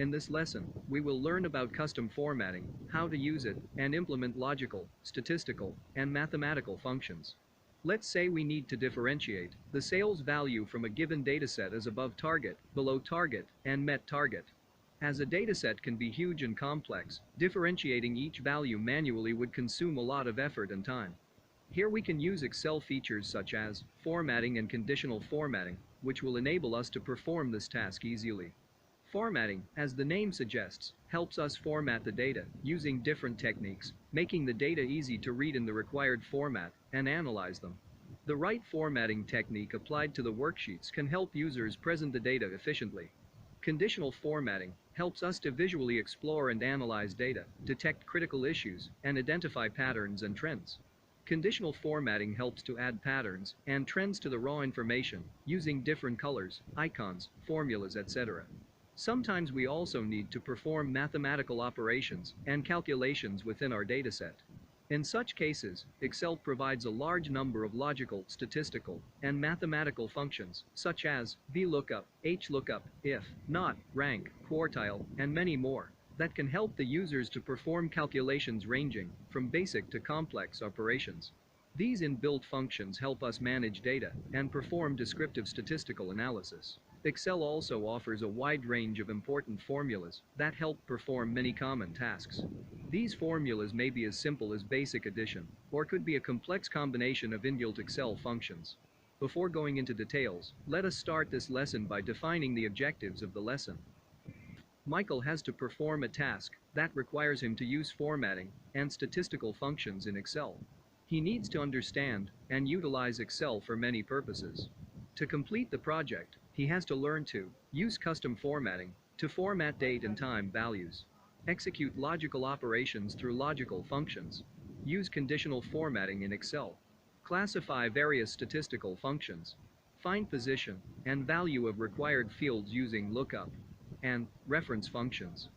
In this lesson, we will learn about custom formatting, how to use it, and implement logical, statistical, and mathematical functions. Let's say we need to differentiate the sales value from a given dataset as above target, below target, and met target. As a dataset can be huge and complex, differentiating each value manually would consume a lot of effort and time. Here we can use Excel features such as formatting and conditional formatting, which will enable us to perform this task easily. Formatting, as the name suggests, helps us format the data using different techniques, making the data easy to read in the required format and analyze them. The right formatting technique applied to the worksheets can help users present the data efficiently. Conditional formatting helps us to visually explore and analyze data, detect critical issues, and identify patterns and trends. Conditional formatting helps to add patterns and trends to the raw information using different colors, icons, formulas, etc. Sometimes we also need to perform mathematical operations and calculations within our dataset. In such cases, Excel provides a large number of logical, statistical, and mathematical functions, such as VLOOKUP, HLOOKUP, if, not, rank, quartile, and many more, that can help the users to perform calculations ranging from basic to complex operations. These inbuilt functions help us manage data and perform descriptive statistical analysis. Excel also offers a wide range of important formulas that help perform many common tasks. These formulas may be as simple as basic addition, or could be a complex combination of inbuilt Excel functions. Before going into details, let us start this lesson by defining the objectives of the lesson. Michael has to perform a task that requires him to use formatting and statistical functions in Excel. He needs to understand and utilize Excel for many purposes. To complete the project, he has to learn to use custom formatting to format date and time values, execute logical operations through logical functions, use conditional formatting in Excel, classify various statistical functions, find position and value of required fields using lookup and reference functions.